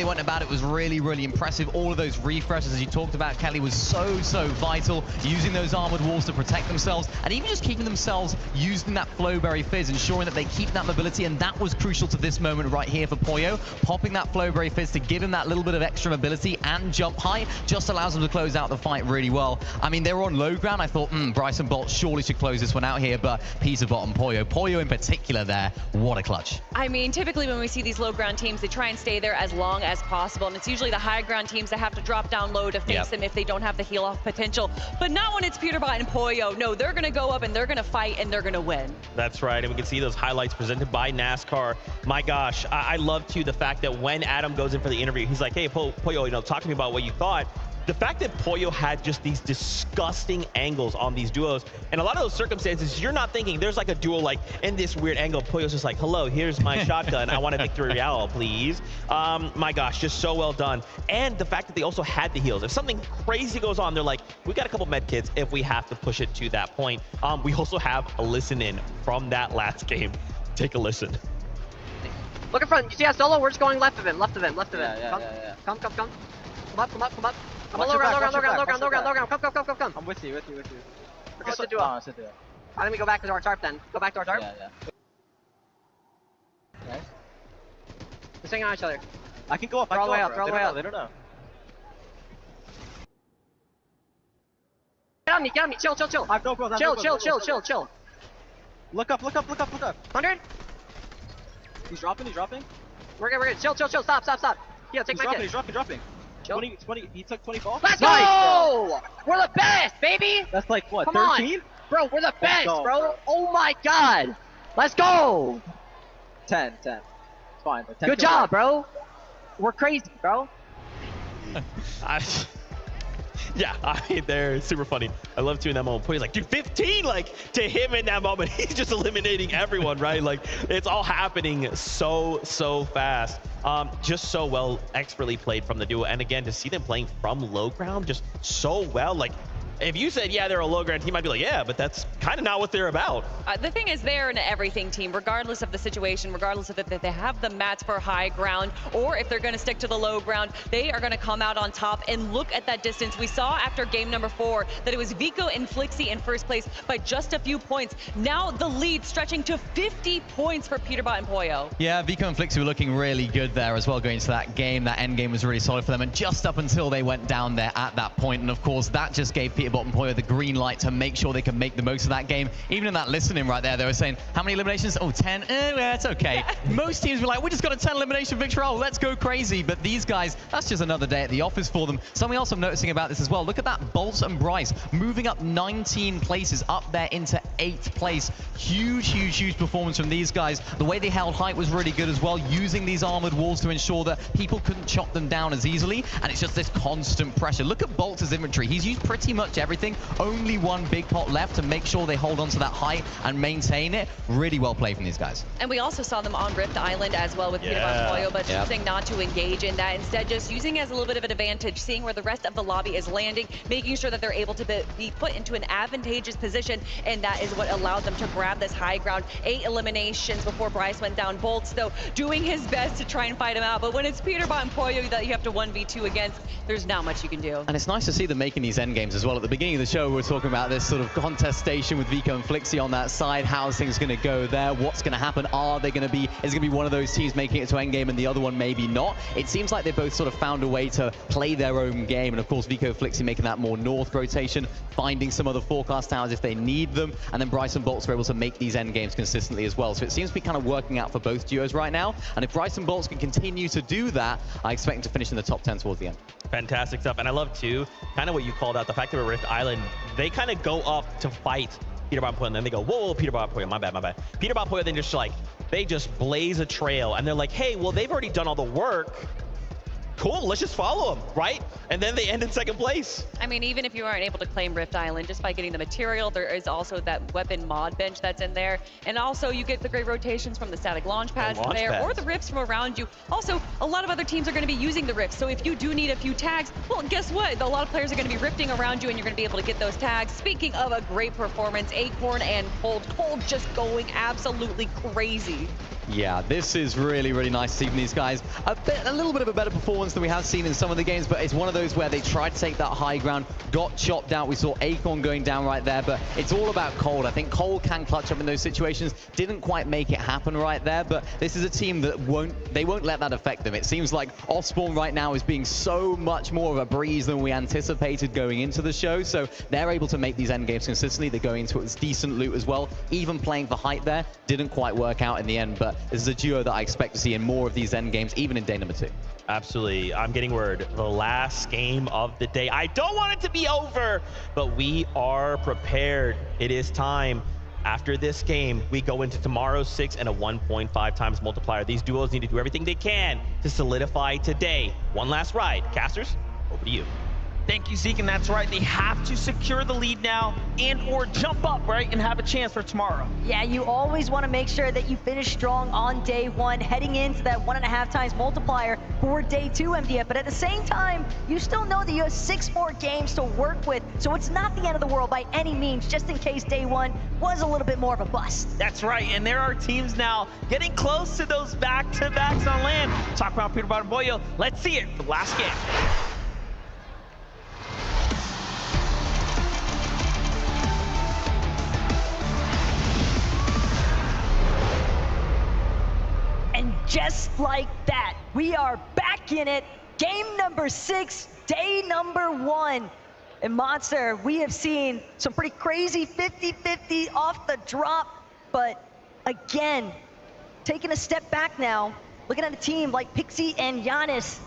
went about it was really, really impressive. All of those refreshes, as you talked about, Kelly, was so vital. Using those armored walls to protect themselves, and even just keeping themselves using that Flowberry Fizz, ensuring that they keep that mobility, and that was crucial to this moment right here for Poyo. Popping that Flowberry Fizz to give him that little bit of extra mobility and jump high just allows them to close out the fight really well. I mean, they were on low ground. I thought, Bryson Bolt surely should close this one out here, but Peterbot and Poyo in particular there, what a clutch. I mean, typically when we see these low ground teams, they try and stay there as long as possible, and it's usually the high ground teams that have to drop down low to face them if they don't have the heal off potential. But not when it's Peterbot and Poyo. No, they're gonna go up and they're gonna fight and they're gonna win. That's right, and we can see those highlights presented by NASCAR. My gosh, I love too the fact that when Adam goes in for the interview, he's like, hey, Poyo, you know, talk to me about what you thought. The fact that Poyo had just these disgusting angles on these duos, and a lot of those circumstances, you're not thinking there's like a duo like in this weird angle. Poyo's just like, hello, here's my shotgun. I want a victory royale, please. My gosh, just so well done. And the fact that they also had the heals. If something crazy goes on, they're like, we got a couple med kits if we have to push it to that point. We also have a listen in from that last game. Take a listen. Look in front. You see how solo? We're just going left of him. Yeah. Come up. Come on, low ground. Come. I'm with you. Okay, so duo. Alright, let me go back to our tarp then. Go back to our tarp. Yeah. Nice. Just hang on each other. I can go up. Throw all the way up. They don't know. Get on me. Chill. I've no growth. Chill. Look up. 100. He's dropping. We're good. Chill. Stop. Yo, take my kit. He's dropping. Chill. 20, he took 24. Let's nice. go! We're the best, baby! That's like, what, Come 13? on. Bro, we're the best, go, bro! Oh my god! Let's go! 10. It's fine. 10 Good job, bro! We're crazy, bro. Yeah, I mean, they're super funny. I love too in that moment. Poyo's like, dude, 15, like, to him in that moment, he's just eliminating everyone, right? Like, it's all happening so fast. Just so well, expertly played from the duo. And again, to see them playing from low ground just so well, like, if you said, yeah, they're a low ground team, I'd be like, yeah, but that's kind of not what they're about. The thing is, they're an everything team, regardless of the situation, regardless of if they have the mats for high ground, or if they're going to stick to the low ground, they are going to come out on top. And look at that distance. We saw after game number 4 that it was Vico and Flixie in first place by just a few points. Now the lead stretching to 50 points for Peterbot and Poyo. Yeah, Vico and Flixie were looking really good there as well going into that game. That end game was really solid for them, and just up until they went down there at that point. And of course, that just gave Peterbot and Poyo the green light to make sure they can make the most of that game. Even in that listening right there, they were saying, how many eliminations? Oh, 10? Yeah, it's okay. Most teams were like, we just got a 10 elimination victory. Oh, let's go crazy. But these guys, that's just another day at the office for them. Something else I'm noticing about this as well. Look at that, Bolt and Bryce moving up 19 places up there into 8th place. Huge performance from these guys. The way they held height was really good as well, using these armored walls to ensure that people couldn't chop them down as easily. And it's just this constant pressure. Look at Bolt's inventory. He's used pretty much everything. Only one big pot left to make sure they hold on to that height and maintain it. Really well played from these guys. And we also saw them on Rift Island as well with Peterbot and Poyo, but choosing not to engage in that. Instead, just using it as a little bit of an advantage, seeing where the rest of the lobby is landing, making sure that they're able to be put into an advantageous position, and that is what allowed them to grab this high ground. 8 eliminations before Bryce went down. Bolts, though, doing his best to try and fight him out, but when it's Peterbot and Poyo that you have to 1v2 against, there's not much you can do. And it's nice to see them making these end games as well. At the beginning of the show, we were talking about this sort of contestation with Vico and Flixie on that side. How's things going to go there? What's going to happen? Are they going to be, is it going to be one of those teams making it to endgame and the other one maybe not? It seems like they both sort of found a way to play their own game. And of course, Vico and Flixie making that more north rotation, finding some other forecast towers if they need them. And then Bryce and Bolts were able to make these end games consistently as well. So it seems to be kind of working out for both duos right now. And if Bryce and Bolts can continue to do that, I expect them to finish in the top 10 towards the end. Fantastic stuff. And I love too, kind of what you called out, the fact that we're Rift Island, they kind of go up to fight Peterbot and Poyo, and then they go, whoa, Peterbot and Poyo, my bad. Peterbot and Poyo, then just like, they just blaze a trail, and they're like, hey, well, they've already done all the work. Cool, let's just follow them, right? And then they end in 2nd place. I mean, even if you aren't able to claim Rift Island, just by getting the material, there is also that weapon mod bench that's in there. And also, you get the great rotations from the static launch pads from there, or the rifts from around you. Also, a lot of other teams are going to be using the rifts. So if you do need a few tags, well, guess what? A lot of players are going to be rifting around you, and you're going to be able to get those tags. Speaking of a great performance, Acorn and Cold just going absolutely crazy. Yeah, this is really, really nice to see from these guys. A little bit of a better performance than we have seen in some of the games, but it's one of those where they tried to take that high ground, got chopped out. We saw Acorn going down right there, but it's all about Cold. I think Cold can clutch up in those situations. Didn't quite make it happen right there, but this is a team that won't let that affect them. It seems like Offspawn right now is being so much more of a breeze than we anticipated going into the show, so they're able to make these end games consistently. They're going into it with decent loot as well. Even playing for height there didn't quite work out in the end, but this is a duo that I expect to see in more of these end games, even in day number 2. Absolutely. I'm getting word. The last game of the day. I don't want it to be over, but we are prepared. It is time. After this game, we go into tomorrow's 6 and a 1.5 times multiplier. These duos need to do everything they can to solidify today. One last ride. Casters, over to you. Thank you, Zeke, and that's right. They have to secure the lead now and or jump up, right, and have a chance for tomorrow. Yeah, you always want to make sure that you finish strong on day 1, heading into that 1.5 times multiplier for day 2, MDF. But at the same time, you still know that you have 6 more games to work with, so it's not the end of the world by any means, just in case day 1 was a little bit more of a bust. That's right, and there are teams now getting close to those back-to-backs on land. Talk about Peter Boyo. Let's see it for the last game. And just like that, we are back in it. Game number 6, day number 1. And Monster, we have seen some pretty crazy 50-50 off the drop, but again, taking a step back now, looking at a team like Pixie and Giannis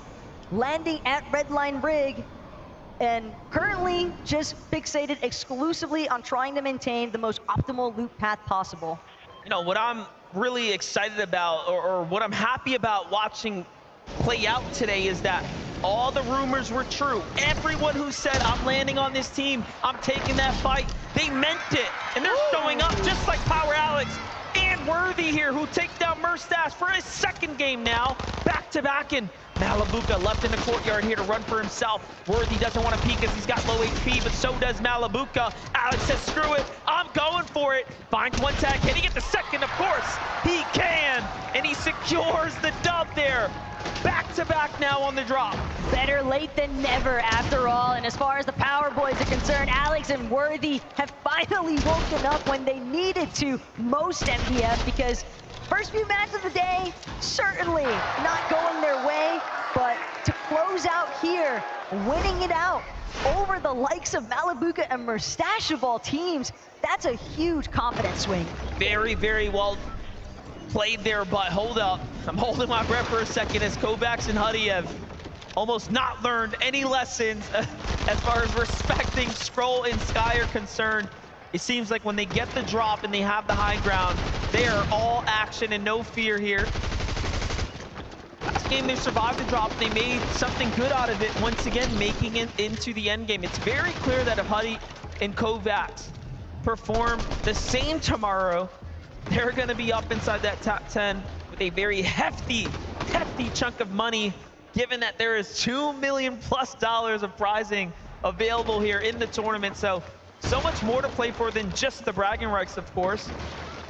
landing at Redline Rig, and currently just fixated exclusively on trying to maintain the most optimal loop path possible. You know, what I'm really excited about, or what I'm happy about watching play out today, is that all the rumors were true. Everyone who said, I'm landing on this team, I'm taking that fight, they meant it. And they're showing up just like Power Alex and Worthy here, who takes down Merstash for his 2nd game now, back-to-back, and Malibuca left in the courtyard here to run for himself. Worthy doesn't want to peek as he's got low HP, but so does Malibuca. Alex says, screw it, I'm going for it. Finds one tag, can he get the second? Of course, he can, and he secures the dub there. Back-to-back now on the drop. Better late than never, after all. And as far as the Power Boys are concerned, Alex and Worthy have finally woken up when they needed to most, MDF, because first few matches of the day, certainly not going their way, but to close out here, winning it out over the likes of Malibuca and Merstash of all teams, that's a huge confidence swing. Very, very well played there, but hold up. I'm holding my breath for a second as Kovacs and Huddy have almost not learned any lessons as far as respecting Scroll and Sky are concerned. It seems like when they get the drop and they have the high ground, they are all action and no fear here. Last game they survived the drop, they made something good out of it, once again making it into the end game. It's very clear that if Huddy and Kovacs perform the same tomorrow, they're going to be up inside that top 10 with a very hefty chunk of money, given that there is $2 million+ of prizing available here in the tournament. So much more to play for than just the bragging rights, of course.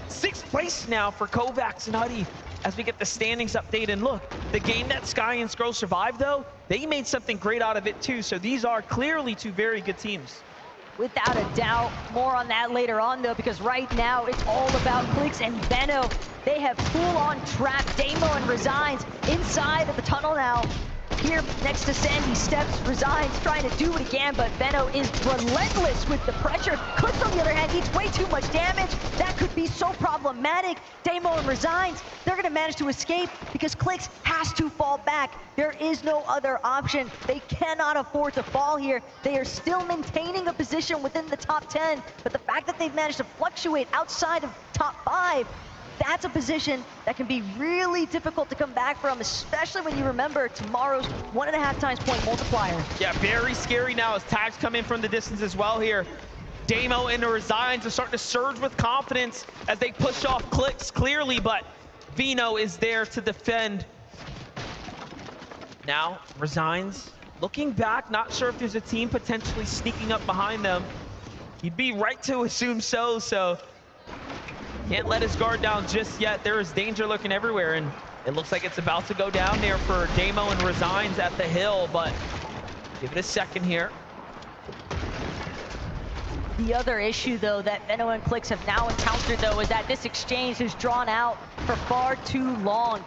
6th place now for Kovacs and Huddy as we get the standings update. And look, the game that Sky and Scroll survived, though, they made something great out of it too. So these are clearly 2 very good teams. Without a doubt. More on that later on, though, because right now it's all about Clix and Benno. They have full-on trapped Damo and Resigns inside of the tunnel now. Here next to Sandy steps, Resigns trying to do it again, but Benno is relentless with the pressure. Clix, on the other hand, eats way too much damage. That could be so problematic. Damo and Resigns, they're going to manage to escape because Clix has to fall back. There is no other option. They cannot afford to fall here. They are still maintaining a position within the top 10, but the fact that they've managed to fluctuate outside of top 5, that's a position that can be really difficult to come back from, especially when you remember tomorrow's 1.5 times point multiplier. Yeah, very scary now as tags come in from the distance as well here. Damo and the Resigns are starting to surge with confidence as they push off Clix clearly, but Vino is there to defend. Now, Resigns looking back, not sure if there's a team potentially sneaking up behind them. You'd be right to assume so. Can't let his guard down just yet. There is danger lurking everywhere, and it looks like it's about to go down there for Damo and Resigns at the hill, but give it a second here. The other issue, though, that Veno and Clix have now encountered, though, is that this exchange has drawn out for far too long.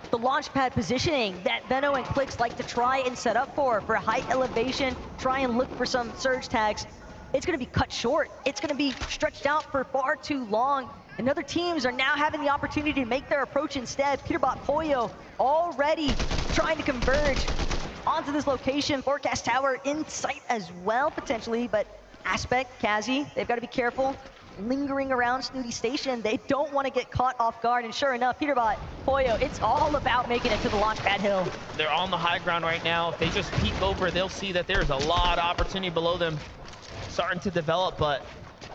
The launch pad positioning that Veno and Clix like to try and set up for high elevation, try and look for some surge tags, it's going to be cut short. It's going to be stretched out for far too long. And other teams are now having the opportunity to make their approach instead. Peterbot, Poyo already trying to converge onto this location. Forecast Tower in sight as well, potentially, but Aspect, Kazi, they've got to be careful. Lingering around Snooty Station, they don't want to get caught off guard, and sure enough, Peterbot, Poyo, it's all about making it to the launch pad hill. They're on the high ground right now. If they just peek over, they'll see that there's a lot of opportunity below them starting to develop, but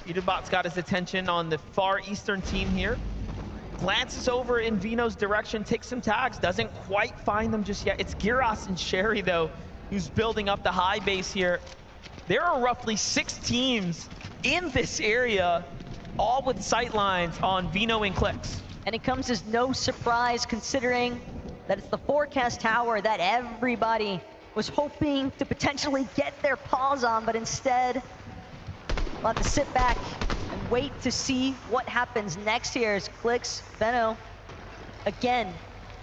Peterbot's got his attention on the far eastern team here. Glances over in Veno's direction, takes some tags, doesn't quite find them just yet. It's Gyros and Sherry, though, who's building up the high base here. There are roughly 6 teams in this area, all with sight lines on Veno and Clix. And it comes as no surprise considering that it's the Forecast Tower that everybody was hoping to potentially get their paws on, but instead, we'll have to sit back and wait to see what happens next here as Clix, Veno, again,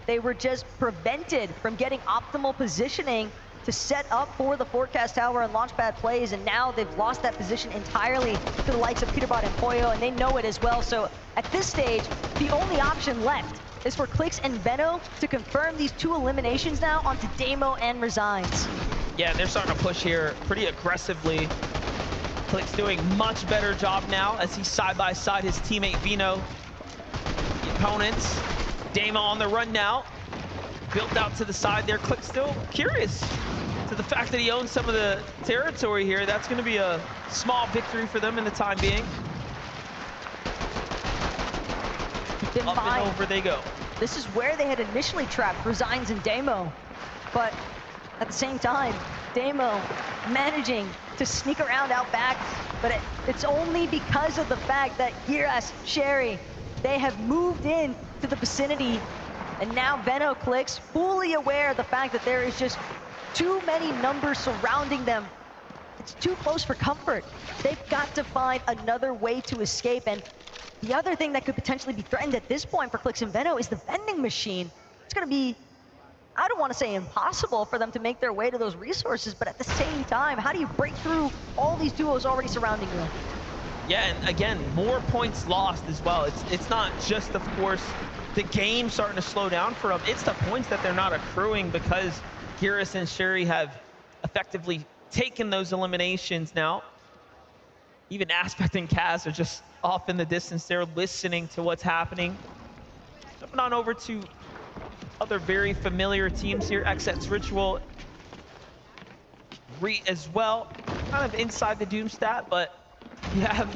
they were just prevented from getting optimal positioning to set up for the Forecast Tower and Launchpad plays, and now they've lost that position entirely to the likes of Peterbot and Poyo, and they know it as well. So at this stage, the only option left is for Clix and Veno to confirm these 2 eliminations now onto Damo and Resigns. Yeah, they're starting to push here pretty aggressively. Clix doing much better job now as he's side by side his teammate Veno. The opponents, Damo on the run now. Built out to the side there. Clix still curious to the fact that he owns some of the territory here. That's going to be a small victory for them in the time being. Up and over they go. This is where they had initially trapped Resigns and Damo, but at the same time, Damo managing to sneak around out back, but it's only because of the fact that Gyros, Sherry, they have moved in to the vicinity. And now Veno Clix, fully aware of the fact that there is just too many numbers surrounding them. It's too close for comfort. They've got to find another way to escape. And the other thing that could potentially be threatened at this point for Clix and Veno is the vending machine. It's going to be, I don't want to say impossible for them to make their way to those resources, but at the same time, how do you break through all these duos already surrounding you? Yeah, and again, more points lost as well. It's not just, of course, the game starting to slow down for them. It's the points that they're not accruing because Gyros and Sherry have effectively taken those eliminations now. Even Aspect and Kaz are just off in the distance. They're listening to what's happening. Jumping on over to other very familiar teams here. XX Ritual, Reet as well. Kind of inside the Doomstat, but you have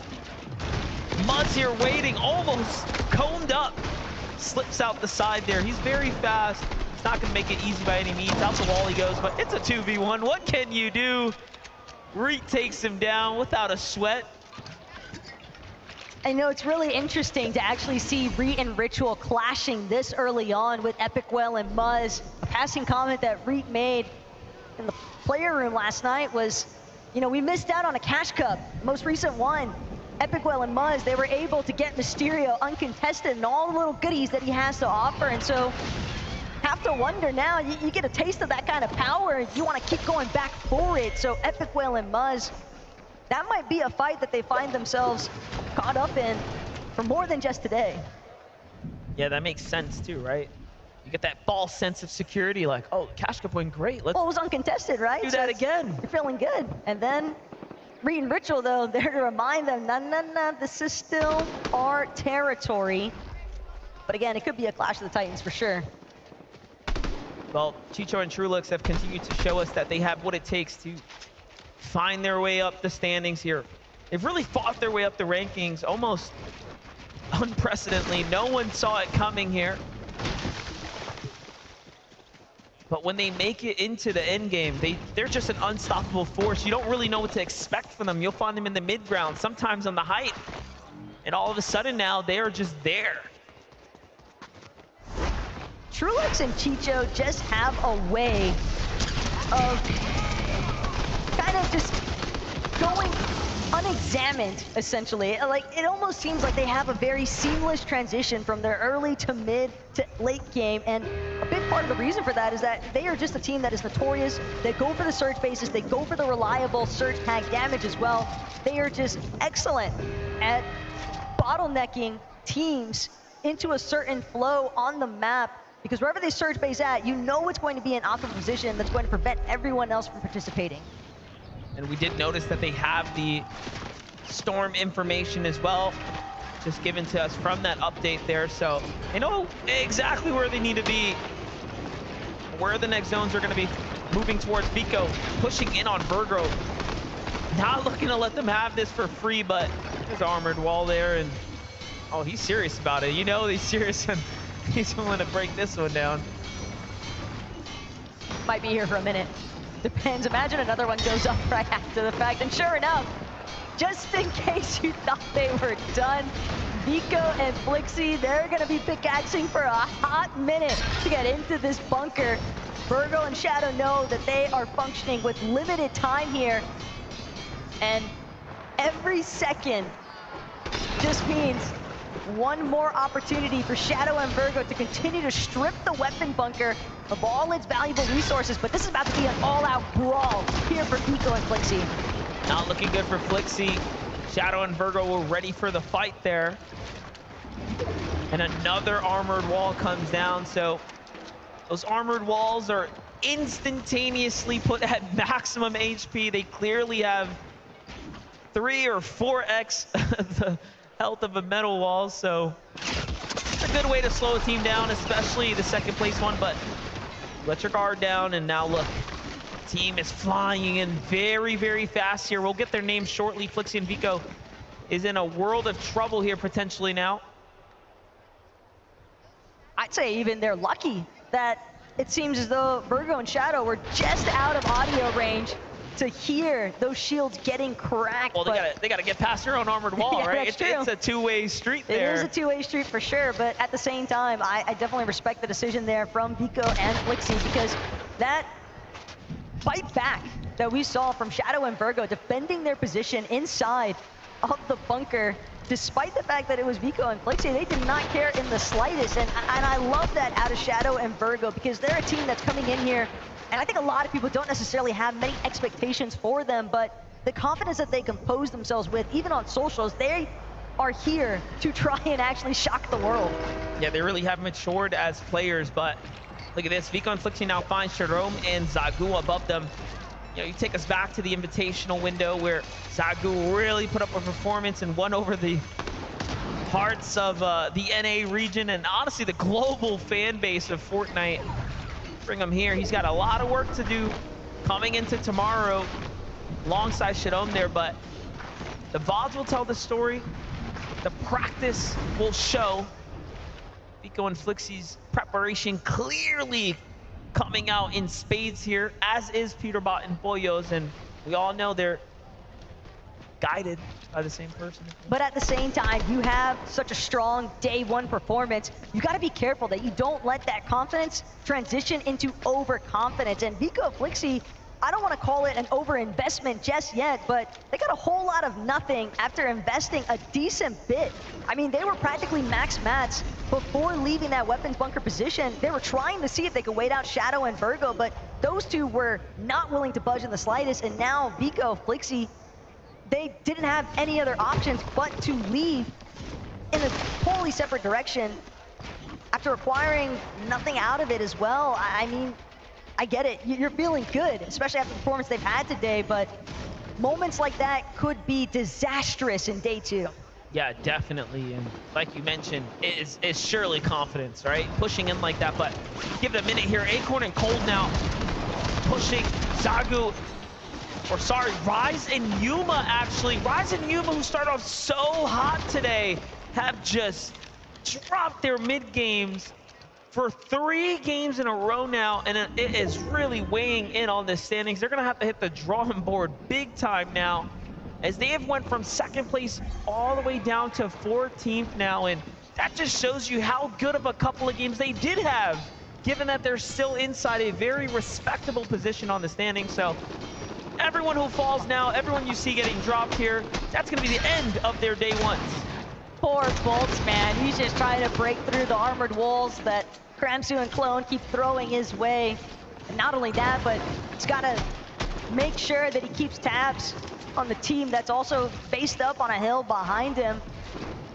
Muzz here waiting, almost combed up. Slips out the side there. He's very fast. It's not going to make it easy by any means. Out the wall he goes, but it's a 2v1. What can you do? Reet takes him down without a sweat. I know it's really interesting to actually see Reet and Ritual clashing this early on with Epic Well and Muzz. A passing comment that Reet made in the player room last night was, you know, we missed out on a Cash Cup, most recent one. Epic Well and Muzz, they were able to get Mysterio uncontested and all the little goodies that he has to offer. And so, have to wonder now, you get a taste of that kind of power, you want to keep going back for it. So Epic Well and Muzz, that might be a fight that they find themselves caught up in for more than just today. Yeah, that makes sense too, right? You get that false sense of security, like, oh, Cash Cup went great. Let's well, it was uncontested, right? do that again. You're feeling good. And then Reet and Ritual, though, there to remind them, no, this is still our territory. But again, it could be a clash of the Titans for sure. Well, Chicho and Trulux have continued to show us that they have what it takes to find their way up the standings here. They've really fought their way up the rankings almost unprecedentedly. No one saw it coming here. But when they make it into the end game, they're just an unstoppable force. You don't really know what to expect from them. You'll find them in the mid ground, sometimes on the height. And all of a sudden now, they are just there. Trulex and Chicho just have a way of kind of just going unexamined, essentially. Like, it almost seems like they have a very seamless transition from their early to mid to late game, and a big part of the reason for that is that they are just a team that is notorious. They go for the surge bases, they go for the reliable surge tag damage as well. They are just excellent at bottlenecking teams into a certain flow on the map, because wherever they surge base at, you know it's going to be an optimal position that's going to prevent everyone else from participating. And we did notice that they have the storm information as well, just given to us from that update there. So they know exactly where they need to be, where the next zones are going to be moving towards. Vico pushing in on Virgo. Not looking to let them have this for free, but there's armored wall there, and oh, he's serious about it. You know he's serious, and he's going to break this one down. Might be here for a minute. Depends. Imagine another one goes up right after the fact. And sure enough, just in case you thought they were done, Vico and Flixie, they're going to be pickaxing for a hot minute to get into this bunker. Virgo and Shadow know that they are functioning with limited time here. And every second just means one more opportunity for Shadow and Virgo to continue to strip the weapon bunker of all its valuable resources, but this is about to be an all-out brawl here for Vico and Flixie. Not looking good for Flixie. Shadow and Virgo were ready for the fight there. And another armored wall comes down, so those armored walls are instantaneously put at maximum HP. They clearly have 3 or 4x the health of a metal wall, so it's a good way to slow a team down, especially the second place one, but let your guard down. And now look, team is flying in very, very fast here. We'll get their names shortly. Flixie and Vico is in a world of trouble here potentially now. I'd say even they're lucky that it seems as though Virgo and Shadow were just out of audio range to hear those shields getting cracked. Well, they gotta get past their own armored wall, yeah, right? It's a two-way street there. It is a two-way street for sure, but at the same time, I definitely respect the decision there from Vico and Flixie, because that fight back that we saw from Shadow and Virgo defending their position inside of the bunker, despite the fact that it was Vico and Flixie, they did not care in the slightest. And I love that out of Shadow and Virgo, because they're a team that's coming in here, and I think a lot of people don't necessarily have many expectations for them, but the confidence that they compose themselves with, even on socials, they are here to try and actually shock the world. Yeah, they really have matured as players, but look at this. Vico and Flixie now find Jerome and Zagu above them. You know, you take us back to the invitational window where Zagu really put up a performance and won over the hearts of the NA region and honestly the global fan base of Fortnite. Bring him here. He's got a lot of work to do coming into tomorrow alongside Shadome there, but the VODs will tell the story. The practice will show. Vico and Flixie's preparation clearly coming out in spades here, as is Peterbot and Boyos, and we all know they're guided by the same person. But at the same time, you have such a strong day one performance. You got to be careful that you don't let that confidence transition into overconfidence. And Vico Flixie, I don't want to call it an overinvestment just yet, but they got a whole lot of nothing after investing a decent bit. I mean, they were practically max mats before leaving that weapons bunker position. They were trying to see if they could wait out Shadow and Virgo, but those two were not willing to budge in the slightest. And now Vico Flixie, they didn't have any other options but to leave in a totally separate direction after acquiring nothing out of it as well. I mean, I get it. You're feeling good, especially after the performance they've had today, but moments like that could be disastrous in day two. Yeah, definitely. And like you mentioned, it's surely confidence, right? Pushing in like that, but give it a minute here. Acorn and Cold now pushing Zagu. Or sorry, Rise and Yuma actually. Rise and Yuma, who started off so hot today, have just dropped their mid games for 3 games in a row now, and it is really weighing in on the standings. They're gonna have to hit the drawing board big time now as they have went from 2nd place all the way down to 14th now, and that just shows you how good of a couple of games they did have, given that they're still inside a very respectable position on the standings. So everyone who falls now, everyone you see getting dropped here, that's going to be the end of their day ones. Poor Bolts, man. He's just trying to break through the armored walls that Kramsu and Clone keep throwing his way. And not only that, but he's got to make sure that he keeps tabs on the team that's also faced up on a hill behind him.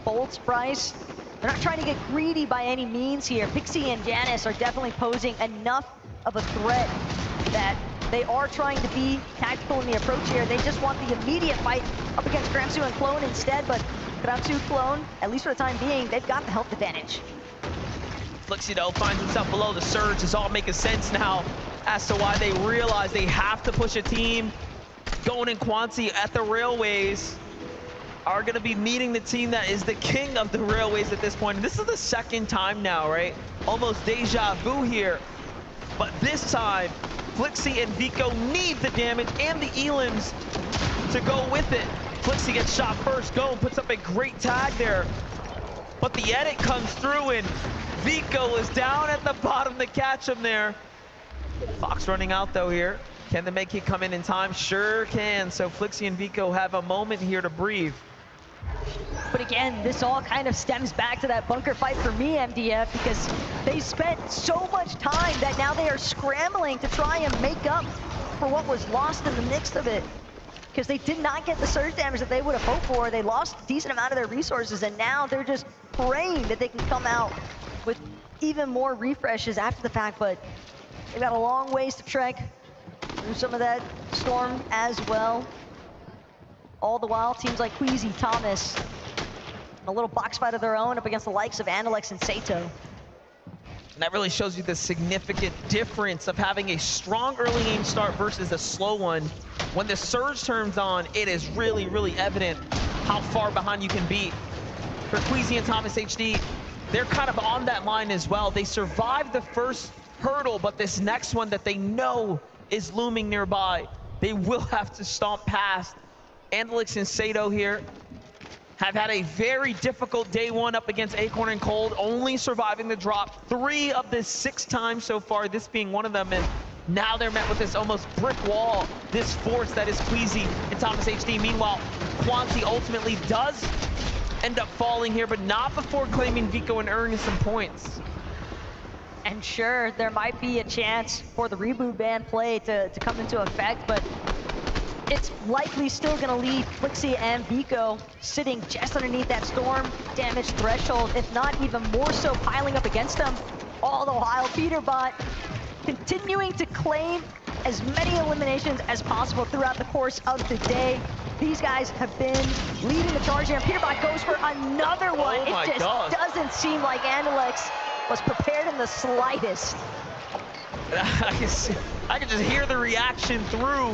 Bolts, Bryce, they're not trying to get greedy by any means here. Pixie and Janus are definitely posing enough of a threat that they are trying to be tactical in the approach here. They just want the immediate fight up against Kramsu and Clone instead, but Kramsu, Clone, at least for the time being, they've got the health advantage. Flixie, though, finds himself below the surge. It's all making sense now as to why they realize they have to push a team. Gon and Quancy at the Railways are going to be meeting the team that is the king of the Railways at this point. And this is the 2nd time now, right? Almost deja vu here. But this time, Flixie and Vico need the damage and the elims to go with it. Flixie gets shot first. Gon puts up a great tag there. But the edit comes through, and Vico is down at the bottom to catch him there. Fox running out, though, here. Can the med kit come in time? Sure can. So Flixie and Vico have a moment here to breathe. But again, this all kind of stems back to that bunker fight for me, MDF, because they spent so much time that now they are scrambling to try and make up for what was lost in the mix of it. Because they did not get the surge damage that they would have hoped for. They lost a decent amount of their resources, and now they're just praying that they can come out with even more refreshes after the fact, but they've got a long ways to trek through some of that storm as well. All the while, teams like Queasy, Thomas, a little box fight of their own up against the likes of Analex and Sato. And that really shows you the significant difference of having a strong early game start versus a slow one. When the surge turns on, it is really, really evident how far behind you can be. For Queasy and Thomas HD, they're kind of on that line as well. They survived the first hurdle, but this next one that they know is looming nearby, they will have to stomp past. Analex and Sato here have had a very difficult day one up against Acorn and Cold, only surviving the drop 3 of the 6 times so far, this being one of them. And now they're met with this almost brick wall, this force that is Queasy and Thomas HD. Meanwhile, Quancy ultimately does end up falling here, but not before claiming Vico and earning some points. And sure, there might be a chance for the reboot ban play to come into effect, but it's likely still going to leave Flixie and Vico sitting just underneath that storm damage threshold, if not even more so piling up against them. All the while, Peterbot continuing to claim as many eliminations as possible throughout the course of the day. These guys have been leading the charge here. Peterbot goes for another one. Oh my it just God. doesn't seem like Analex was prepared in the slightest. I can just hear the reaction through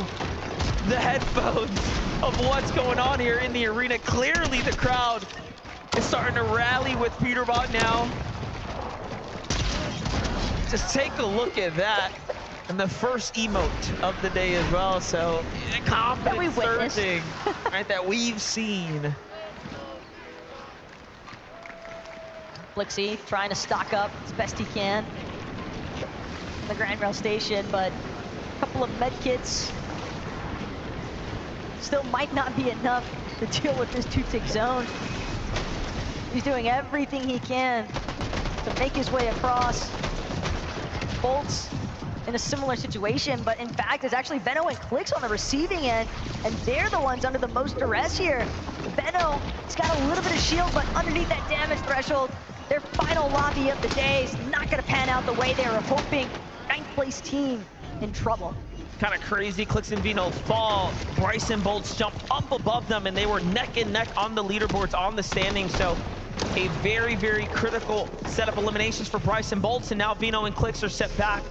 the headphones of what's going on here in the arena. Clearly the crowd is starting to rally with Peterbot now. Just take a look at that. And the first emote of the day as well. So confidence surging, right, that we've seen. Flixie trying to stock up as best he can in the Grand Rail Station, but a couple of med kits still might not be enough to deal with this 2-tick zone. He's doing everything he can to make his way across. Bolts in a similar situation, but in fact, it's actually Veno and Clix on the receiving end, and they're the ones under the most duress here. Veno, he's got a little bit of shield, but underneath that damage threshold, their final lobby of the day is not gonna pan out the way they were hoping. 9th place team in trouble. Kind of crazy, Clix and Veno fall. Bryce and Bolts jump up above them, and they were neck and neck on the leaderboards, on the standings. So a very, very critical set of eliminations for Bryce and Bolts, and now Veno and Clix are set back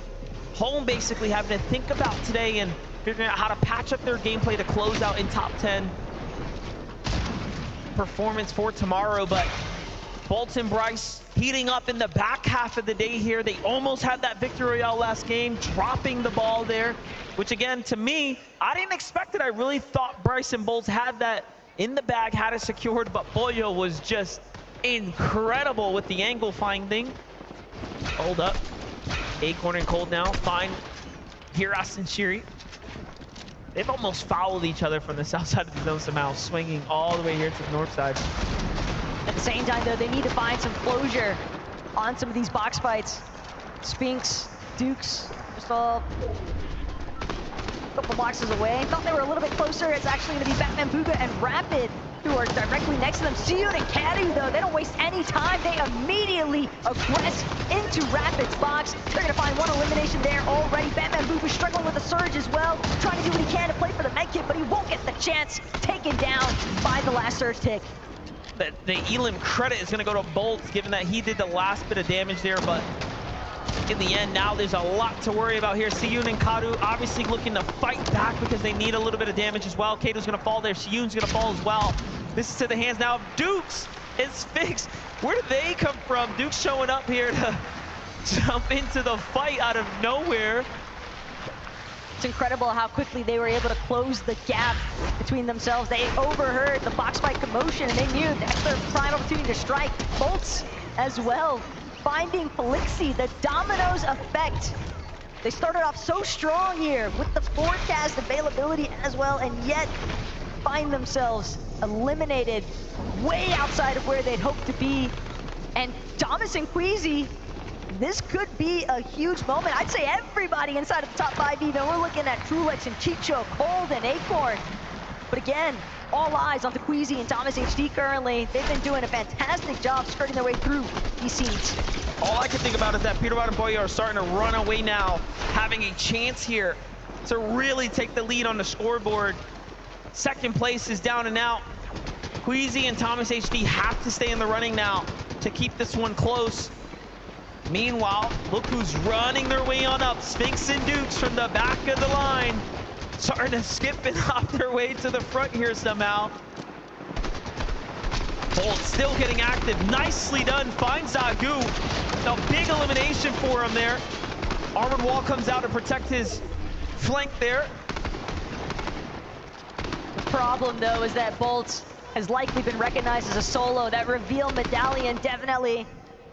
home, basically having to think about today and figuring out how to patch up their gameplay to close out in top 10 performance for tomorrow. But Boltz and Bryce heating up in the back half of the day here. They almost had that victory royale last game, dropping the ball there, which again, to me, I didn't expect it. I really thought Bryce and Boltz had that in the bag, had it secured, but Pollo was just incredible with the angle finding. Hold up. Acorn and Cold now find Hiras and Shiri. They've almost fouled each other from the south side of the zone somehow, swinging all the way here to the north side. At the same time, though, they need to find some closure on some of these box fights. Spinks, Dukes, just all a couple boxes away. Thought they were a little bit closer. It's actually going to be Batman Puga and Rapid who are directly next to them. Siyun and Kadu, though, they don't waste any time. They immediately aggress into Rapid's box. They're going to find one elimination there already. Batman Puga struggling with the surge as well, trying to do what he can to play for the medkit, but he won't get the chance. Taken down by the last surge tick. The Elim credit is going to go to Boltz, given that he did the last bit of damage there, but in the end, now there's a lot to worry about here. Siyun and Kadu obviously looking to fight back because they need a little bit of damage as well. Kato's going to fall there. Siyun's going to fall as well. This is to the hands now of Dukes and Sphinx. Where did they come from? Dukes showing up here to jump into the fight out of nowhere. It's incredible how quickly they were able to close the gap between themselves. They overheard the box fight commotion and they knew that's their prime opportunity to strike. Boltz as well, finding Felixi, the dominoes effect. They started off so strong here with the forecast availability as well, and yet find themselves eliminated way outside of where they'd hoped to be. And Thomas and Queasy, this could be a huge moment. I'd say everybody inside of the top 5 even. We're looking at Trulex and Chicho, Cold and Acorn. But again, all eyes on Queasy and Thomas HD currently. They've been doing a fantastic job skirting their way through these scenes. All I can think about is that Peterbot and Pollo are starting to run away now, having a chance here to really take the lead on the scoreboard. Second place is down and out. Queasy and Thomas HD have to stay in the running now to keep this one close. Meanwhile, look who's running their way on up. Sphinx and Dukes from the back of the line, starting to skip and hop their way to the front here somehow. Bolt still getting active. Nicely done. Finds Zagu. A big elimination for him there. Armored Wall comes out to protect his flank there. The problem, though, is that Boltz has likely been recognized as a solo. That reveal medallion definitely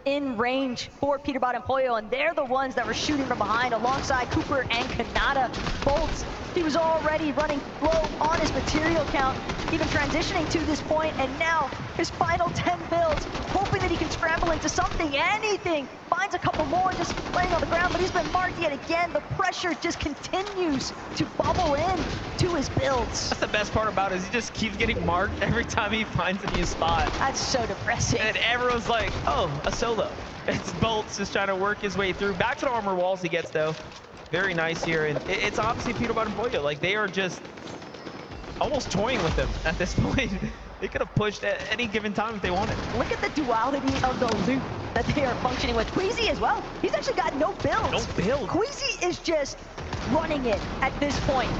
in range for Peterbot and Pollo, and they're the ones that were shooting from behind alongside Cooper and Kanata. Boltz, he was already running low on his material count, even transitioning to this point, and now his final 10 builds, hoping that he can scramble into something, anything. Finds a couple more just laying on the ground, but he's been marked yet again. The pressure just continues to bubble in to his builds. That's the best part about it, is he just keeps getting marked every time he finds a new spot. That's so depressing. And everyone's like, oh, a solo. It's Boltz just trying to work his way through. Back to the armor walls he gets, though. Very nice here, and it's obviously Peterbot and Pollo. Like, they are just almost toying with him at this point. They could have pushed at any given time if they wanted. Look at the duality of the loop that they are functioning with. Queasy as well. He's actually got no builds. No build. Queasy is just running it at this point.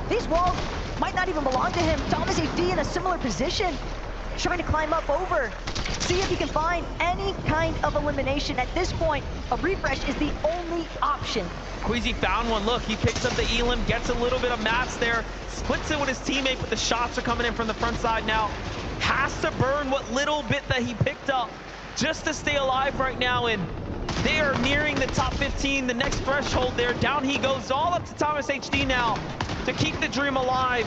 These walls might not even belong to him. Thomas HD in a similar position, trying to climb up over. See if he can find any kind of elimination. At this point, a refresh is the only option. Queasy found one. Look, he picks up the Elim, gets a little bit of mats there, splits it with his teammate, but the shots are coming in from the front side now. Has to burn what little bit that he picked up just to stay alive right now, and they are nearing the top 15, the next threshold there. Down he goes, all up to Thomas HD now to keep the dream alive,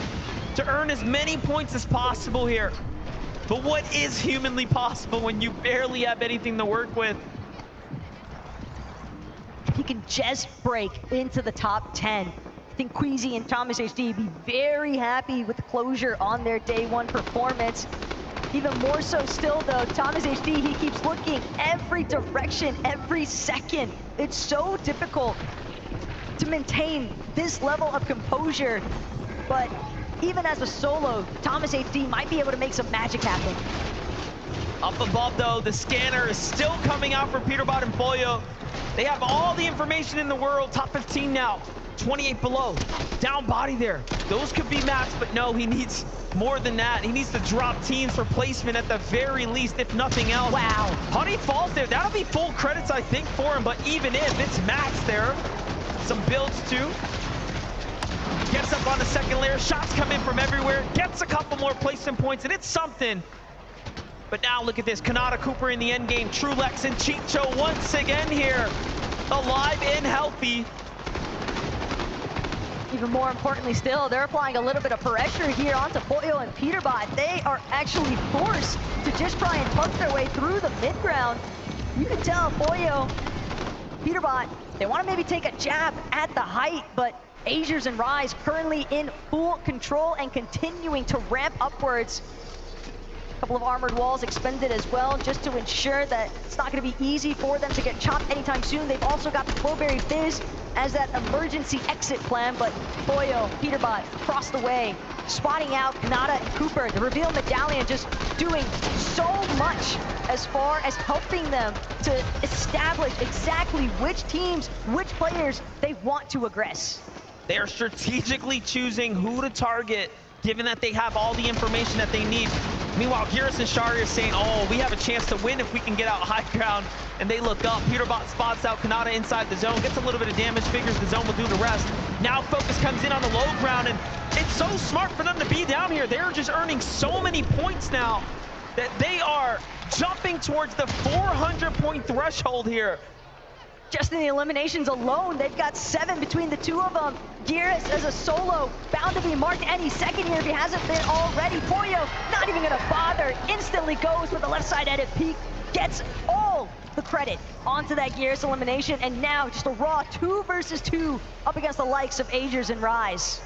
to earn as many points as possible here. But what is humanly possible when you barely have anything to work with? He can just break into the top 10. I think Queasy and Thomas HD be very happy with the closure on their day one performance. Even more so still, though, Thomas HD, he keeps looking every direction, every second. It's so difficult to maintain this level of composure, but even as a solo, Thomas HD might be able to make some magic happen. Up above, though, the scanner is still coming out for Peterbot and Pollo. They have all the information in the world, top 15 now. 28 below. Down body there. Those could be mats, but no, he needs more than that. He needs to drop teams for placement at the very least, if nothing else. Wow. Honey falls there. That'll be full credits, I think, for him, but even if it's mats there, some builds too. Gets up on the second layer. Shots come in from everywhere. Gets a couple more placement points, and it's something. But now look at this. Kanata, Cooper in the end game. Trulex and Chicho once again here. Alive and healthy. Even more importantly still, they're applying a little bit of pressure here onto Pollo and Peterbot. They are actually forced to just try and punch their way through the mid-ground. You can tell Pollo, Peterbot, they want to maybe take a jab at the height, but Azers and Rise currently in full control and continuing to ramp upwards. A couple of armored walls expended as well, just to ensure that it's not going to be easy for them to get chopped anytime soon. They've also got the Flowberry Fizz as that emergency exit plan, but Pollo, Peterbot across the way, spotting out Kanata and Cooper. The reveal medallion just doing so much as far as helping them to establish exactly which teams, which players they want to aggress. They are strategically choosing who to target, given that they have all the information that they need. Meanwhile, Geras and Shari are saying, oh, we have a chance to win if we can get out high ground. And they look up. Peterbot spots out Kanata inside the zone, gets a little bit of damage, figures the zone will do the rest. Now Focus comes in on the low ground, and it's so smart for them to be down here. They're just earning so many points now that they are jumping towards the 400-point threshold here. Just in the eliminations alone, they've got 7 between the two of them. Geras as a solo, bound to be marked any second here if he hasn't been already. Pollo, not even gonna bother, instantly goes with the left side edit peak, gets all the credit onto that Geras elimination, and now just a raw 2 versus 2 up against the likes of Azers and Rise.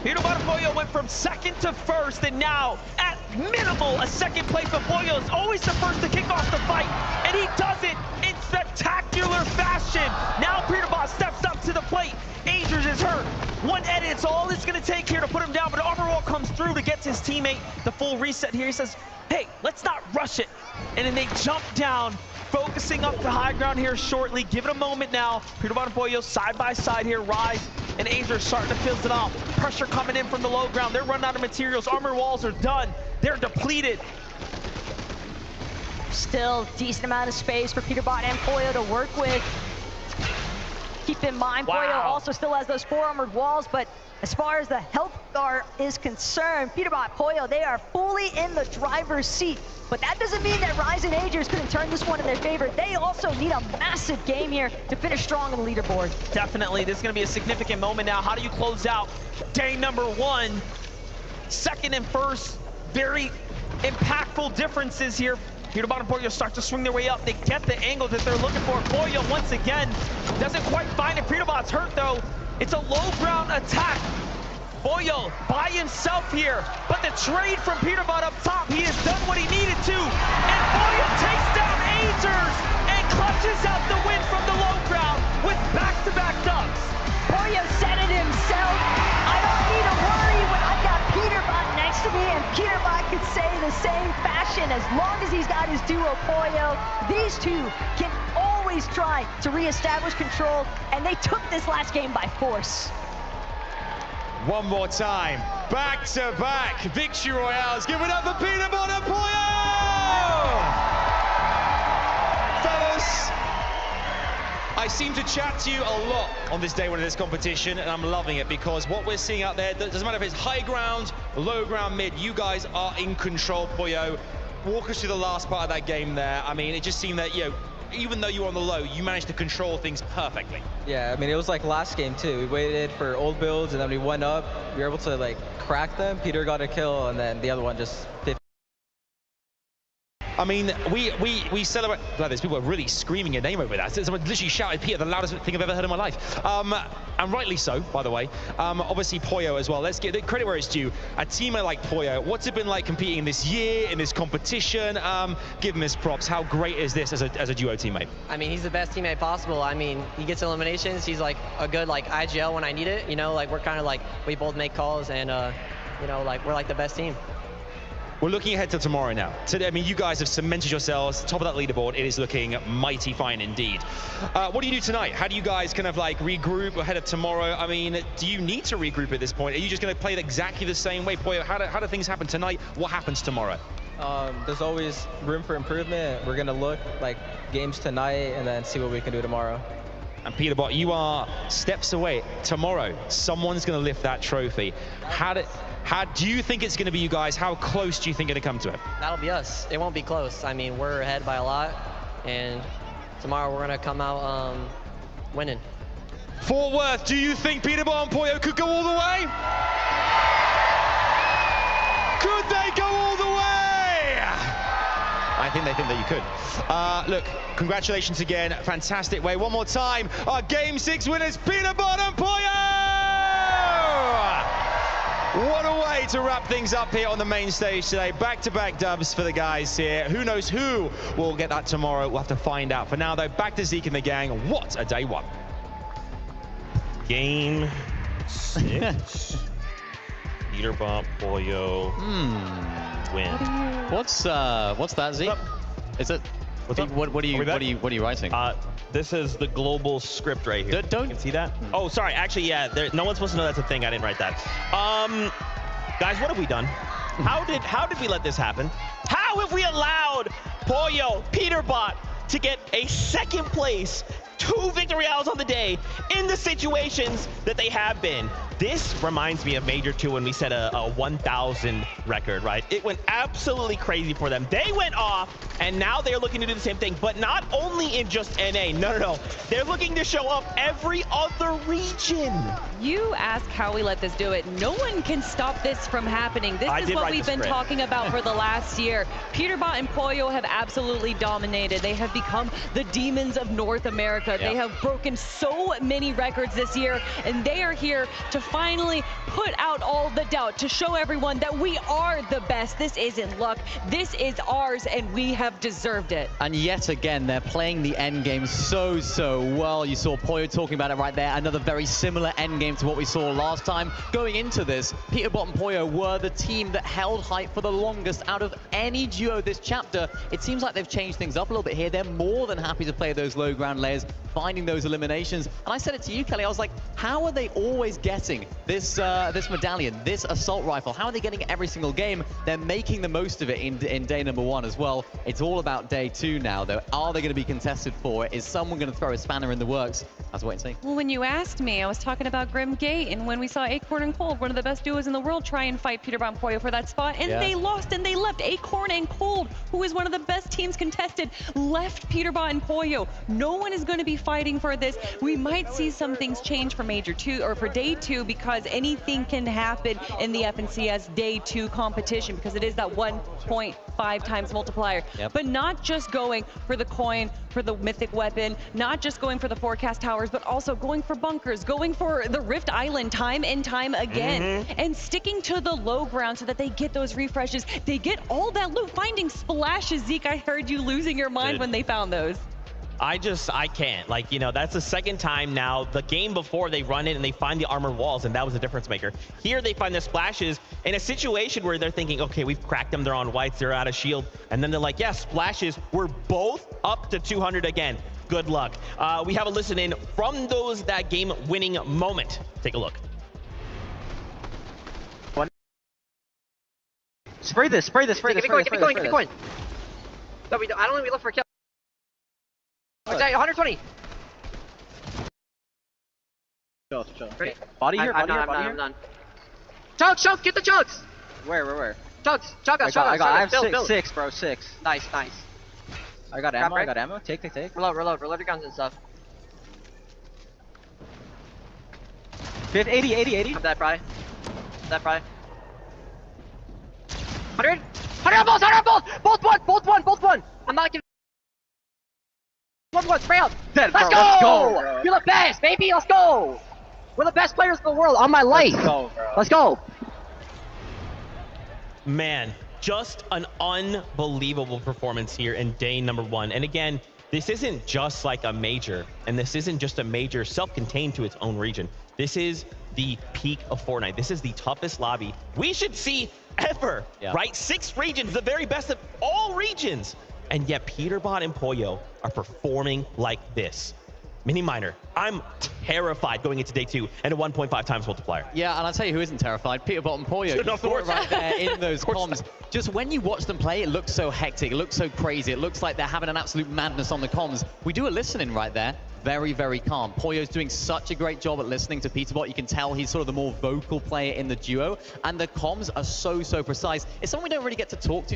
Peterbot and Pollo went from second to first, and now at minimal a second place, but Pollo is always the first to kick off the fight, and he does it in spectacular fashion. Now Peterbot steps up to the plate. Azers is hurt. One edit, it's all it's gonna take here to put him down, but Armor Wall comes through to get his teammate the full reset here. He says, hey, let's not rush it. And then they jump down, focusing up to high ground here shortly. Give it a moment now. Peterbot and Pollo side by side here. Rise and Azers starting to fizzle it off. Pressure coming in from the low ground. They're running out of materials. Armor walls are done. They're depleted. Still decent amount of space for Peterbot and Pollo to work with. Keep in mind, Pollo also still has those 4 armored walls, but as far as the health bar is concerned, Peterbot, Pollo, they are fully in the driver's seat. But that doesn't mean that Rise and Azers couldn't turn this one in their favor. They also need a massive game here to finish strong on the leaderboard. Definitely, this is gonna be a significant moment now. How do you close out day number 1? Second and first, very impactful differences here. Peterbot and Pollo start to swing their way up. They get the angle that they're looking for. Pollo, once again, doesn't quite find it. Peterbot's hurt, though. It's a low ground attack. Pollo by himself here, but the trade from Peterbot up top, he has done what he needed to. And Pollo takes down Azers and clutches out the win from the low ground with back-to-back dubs. Pollo said it himself. I don't need to worry when I've got Peterbot next to me, and Peterbot could say the same fashion. As long as he's got his duo Pollo, these two can always try to reestablish control, and they took this last game by force. One more time, back-to-back victory royales. Give it up for Peterbot and Pollo! Fellas, I seem to chat to you a lot on this day one of this competition, and I'm loving it because what we're seeing out there, doesn't matter if it's high ground, low ground, mid, you guys are in control. Pollo, walk us through the last part of that game there. I mean, it just seemed that, you know, even though you were on the low, you managed to control things perfectly. Yeah, I mean, it was like last game too. We waited for old builds, and then we went up. We were able to like crack them. Peter got a kill, and then the other one just 50. I mean, we celebrate. Glad there's people really screaming your name over that. Someone literally shouted Peter, the loudest thing I've ever heard in my life. And rightly so, by the way. Obviously, Pollo as well. Let's give the credit where it's due. A teammate like Pollo, what's it been like competing this year, in this competition? Give him his props. How great is this as a duo teammate? I mean, he's the best teammate possible. I mean, he gets eliminations. He's like a good like IGL when I need it. You know, like we're kind of like, we both make calls, and you know, like we're like the best team. we're looking ahead to tomorrow now. Today, I mean, you guys have cemented yourselves top of that leaderboard. It is looking mighty fine indeed. What do you do tonight? How do you guys kind of like regroup ahead of tomorrow? I mean, do you need to regroup at this point? Are you just going to play it exactly the same way? Poyo, how do things happen tonight? What happens tomorrow? There's always room for improvement. We're gonna look like games tonight and then see what we can do tomorrow. And Peterbot, you are steps away. Tomorrow, someone's going to lift that trophy. How do you think it's going to be, you guys? How close do you think you're going to come to it? That'll be us. It won't be close. I mean, we're ahead by a lot, and tomorrow we're gonna come out winning. Fort Worth, do you think Peterbot and Poyo could go all the way? Could they go all the way? I think they think that you could. Look, congratulations again. Fantastic way. One more time. Our Game 6 winners, Peterbot and Poyo! What a way to wrap things up here on the main stage today. Back-to-back dubs for the guys here. Who knows who will get that tomorrow? We'll have to find out. For now, though, back to Zeke and the gang. What a day one. Game 6. Peterbot, Poyo, win. What's that, Zeke? Is it? What's up? What are you writing? This is the global script right here. Don't you can see that? Oh, sorry. Actually, yeah. No one's supposed to know that's a thing. I didn't write that. Guys, what have we done? How did we let this happen? How have we allowed Poyo, Peterbot to get a second place, 2 victory rounds on the day in the situations that they have been? This reminds me of Major 2 when we set a 1,000 record, right? It went absolutely crazy for them. They went off, and now they're looking to do the same thing, but not only in just NA. No. They're looking to show up every other region. You ask how we let this do it. No one can stop this from happening. This is what we've been talking about for the last year. Peterbot and Poyo have absolutely dominated. They have become the demons of North America. Yep. They have broken so many records this year, and they are here to finally put out all the doubt, to show everyone that we are the best. This isn't luck. This is ours, and we have deserved it. And yet again, they're playing the end game so well. You saw Poyo talking about it right there. Another very similar end game to what we saw last time. Going into this, Peterbot and Poyo were the team that held hype for the longest out of any duo this chapter. It seems like they've changed things up a little bit here. They're more than happy to play those low ground layers, finding those eliminations. And I said it to you, Kelly, I was like, how are they always getting this medallion, this assault rifle? How are they getting it every single game? They're making the most of it in day number 1 as well. It's all about day 2 now, though. Are they going to be contested for it? Is someone going to throw a spanner in the works? Let's wait and see. Well, when you asked me, I was talking about Grim Gate, and when we saw Acorn and Cold, one of the best duos in the world, try and fight Peterbot and Poyo for that spot, and they lost and they left. Acorn and Cold, who is one of the best teams contested, left Peterbot and Poyo. No one is going to be fighting for this. We might see some things change for Major 2 or for day 2, because anything can happen in the FNCS day 2 competition, because it is that 1.5 times multiplier. But not just going for the coin, for the mythic weapon, not just going for the forecast towers, but also going for bunkers, going for the Rift Island time and time again, and sticking to the low ground so that they get those refreshes. They get all that loot, finding splashes. Zeke, I heard you losing your mind when they found those. I can't. Like, you know, that's the second time now. The game before, they run in and they find the armored walls, and that was a difference maker. Here, they find the splashes in a situation where they're thinking, okay, we've cracked them. They're on whites. They're out of shield. And then they're like, yeah, splashes. We're both up to 200 again. Good luck. We have a listen in from that game-winning moment. Take a look. Spray this. Give me coin. No, I don't think we look for a kill. Okay, 120. Chill. Ready? Body here. I'm done. Chugs, get the chugs. Where? Chugs. I have 6, bro. 6. Nice. I got ammo. Take. Reload your guns and stuff. 80. I'm dead, probably. 100 both one. I'm not giving. One, spray out. Dead, Let's bro. go! Let's go, bro. You're the best, baby. Let's go. We're the best players in the world on my life. Let's go. Man, just an unbelievable performance here in day number 1. And again, this isn't just like a major, and this isn't just a major self-contained to its own region. This is the peak of Fortnite. This is the toughest lobby. We should see ever, right? 6 regions, the very best of all regions. And yet Peterbot and Poyo are performing like this. Mini Miner, I'm terrified going into day 2 and a 1.5 times multiplier. Yeah, and I'll tell you who isn't terrified. Peterbot and Poyo. You saw it right there in those comms. Just when you watch them play, it looks so hectic. It looks so crazy. It looks like they're having an absolute madness on the comms. We do a listening right there. Very, very calm. Poyo's doing such a great job at listening to Peterbot. You can tell he's sort of the more vocal player in the duo, and the comms are so precise. It's something we don't really get to talk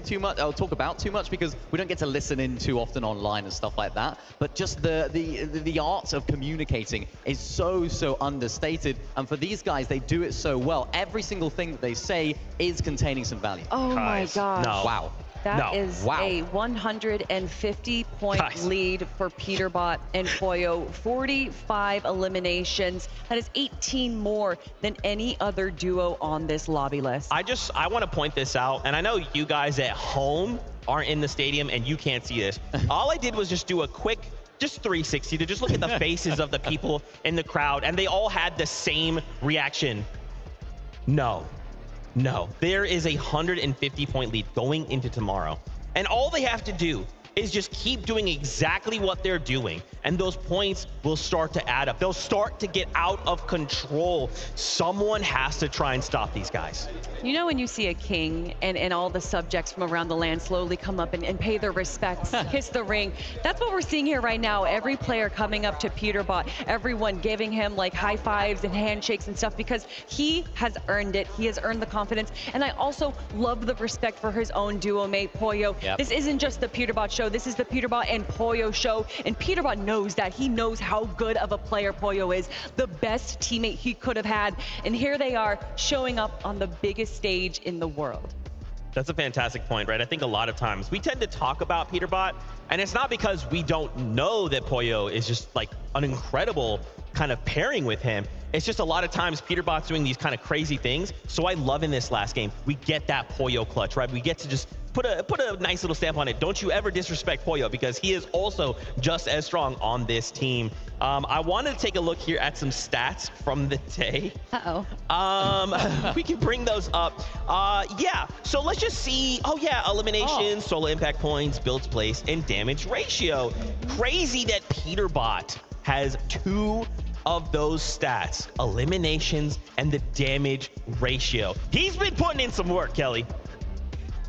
about too much because we don't get to listen in too often online and stuff like that. But just the art of communicating is so understated, and for these guys, they do it so well. Every single thing that they say is containing some value. Oh my gosh. No. Wow. That is a 150-point lead for Peterbot and Poyo. 45 eliminations. That is 18 more than any other duo on this lobby list. I want to point this out, and I know you guys at home aren't in the stadium and you can't see this. All I did was just do a quick 360 to just look at the faces of the people in the crowd, and they all had the same reaction. No, there is a 150-point lead going into tomorrow. And all they have to do is just keep doing exactly what they're doing, and those points will start to add up. They'll start to get out of control. Someone has to try and stop these guys. You know when you see a king and all the subjects from around the land slowly come up and pay their respects, kiss the ring? That's what we're seeing here right now. Every player coming up to Peterbot, everyone giving him like high fives and handshakes and stuff because he has earned it. He has earned the confidence. And I also love the respect for his own duo mate, Poyo. Yep. This isn't just the Peterbot show. This is the Peterbot and Poyo show. And Peterbot knows that. He knows how good of a player Poyo is, the best teammate he could have had. And here they are showing up on the biggest stage in the world. That's a fantastic point, right? I think a lot of times we tend to talk about Peterbot, and it's not because we don't know that Poyo is just like an incredible kind of pairing with him. It's just a lot of times Peterbot's doing these kind of crazy things. So I love in this last game, we get that Poyo clutch, right? We get to just put a nice little stamp on it. Don't you ever disrespect Poyo, because he is also just as strong on this team. I wanted to take a look here at some stats from the day. We can bring those up. Yeah, so let's just see. Oh yeah, eliminations, solo impact points, builds placed, and damage ratio. Crazy that Peterbot has 2 of those stats, eliminations and the damage ratio. He's been putting in some work, Kelly.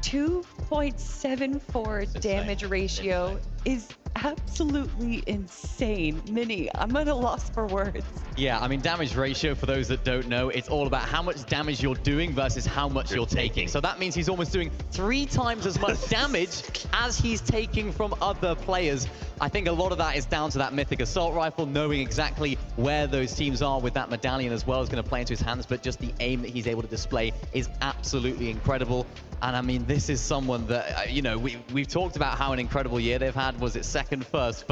2.74 damage ratio is absolutely insane. Mini, I'm at a loss for words. Yeah, I mean, damage ratio, for those that don't know, it's all about how much damage you're doing versus how much you're taking. So that means he's almost doing 3 times as much damage as he's taking from other players. I think a lot of that is down to that Mythic Assault Rifle, knowing exactly where those teams are with that medallion as well is going to play into his hands, but just the aim that he's able to display is absolutely incredible. And I mean, this is someone that, you know, we've talked about how an incredible year they've had. Was it second, first?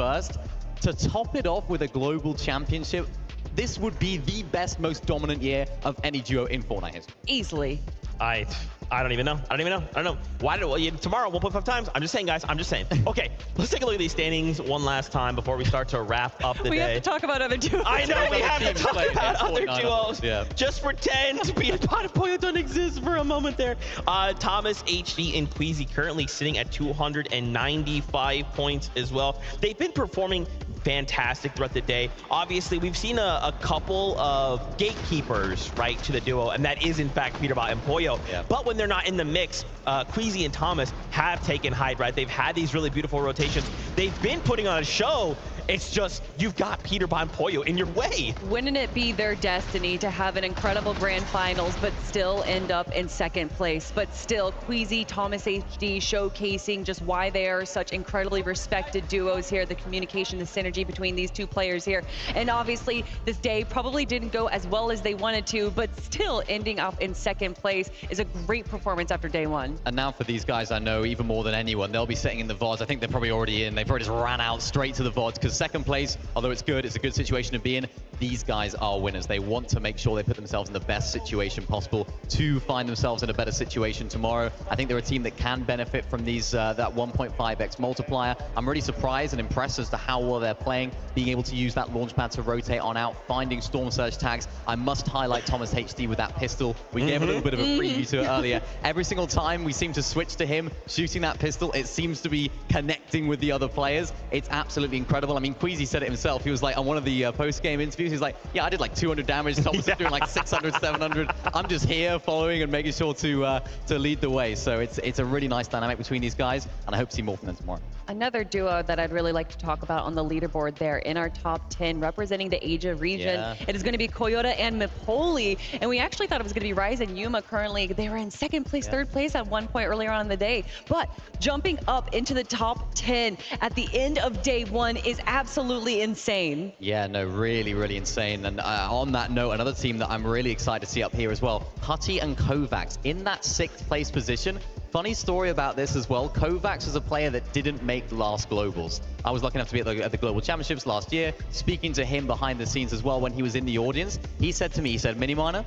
To top it off with a global championship, this would be the best, most dominant year of any duo in Fortnite history. Easily. I don't even know. I don't know. Why did tomorrow 1.5 times? I'm just saying, guys. I'm just saying. Okay, let's take a look at these standings one last time before we start to wrap up the day. We have to talk about other duos. I know we have to talk about other duos. Yeah. Just pretend Peterbot and Poyo don't exist for a moment there. Thomas, HD, and Queasy currently sitting at 295 points as well. They've been performing fantastic throughout the day. Obviously, we've seen a couple of gatekeepers, right, to the duo, and that is in fact Peterbot and Poyo. Yeah. But when they're not in the mix, Queasy and Thomas have taken height, right? They've had these really beautiful rotations. They've been putting on a show. It's just, you've got Peterbot and Poyo in your way. Wouldn't it be their destiny to have an incredible grand finals, but still end up in second place? But still, Queasy, Thomas HD showcasing just why they are such incredibly respected duos here, the communication, the synergy between these two players here. And obviously, this day probably didn't go as well as they wanted to, but still ending up in second place is a great performance after day 1. And now for these guys, I know even more than anyone, they'll be sitting in the VODs. I think they're probably already in. They've probably just ran out straight to the VODs, because second place, although it's good, it's a good situation to be in. These guys are winners. They want to make sure they put themselves in the best situation possible to find themselves in a better situation tomorrow. I think they're a team that can benefit from these that 1.5x multiplier. I'm really surprised and impressed as to how well they're playing, being able to use that launch pad to rotate on out, finding Storm Surge tags. I must highlight Thomas HD with that pistol. We gave a little bit of a preview to it earlier. Every single time we seem to switch to him shooting that pistol, it seems to be connecting with the other players. It's absolutely incredible. I mean, Queasy said it himself. He was like, on one of the post-game interviews, he's like, yeah, I did like 200 damage. Thomas is doing like 600, 700. I'm just here following and making sure to lead the way. So it's a really nice dynamic between these guys, and I hope to see more from them tomorrow. Another duo that I'd really like to talk about on the leaderboard there in our top 10, representing the Asia region. It is going to be Koyota and Mipoli, and we actually thought it was going to be Rise and Yuma currently. They were in second place, third place at one point earlier on in the day, but jumping up into the top 10 at the end of day one is absolutely insane. Yeah, no, really, really insane. And on that note, another team that I'm really excited to see up here as well, Hutty and Kovacs in that 6th place position. Funny story about this as well. Kovacs was a player that didn't make the last Globals. I was lucky enough to be at the Global Championships last year. Speaking to him behind the scenes as well when he was in the audience, he said to me, he said, Miniminer,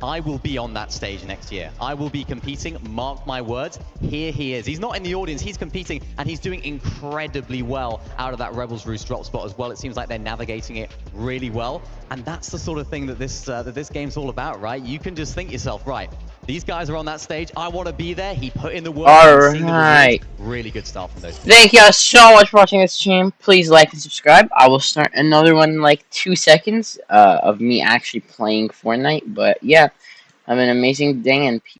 I will be on that stage next year. I will be competing, mark my words. Here he is. He's not in the audience, he's competing, and he's doing incredibly well out of that Rebels Roost drop spot as well. It seems like they're navigating it really well. And that's the sort of thing that this game's all about, right? You can just think yourself, right, these guys are on that stage. I want to be there. He put in the work. All right. Really good stuff from those. Thank you guys so much for watching this stream. Please like and subscribe. I will start another one in like 2 seconds of me actually playing Fortnite. But yeah, have an amazing day and peace.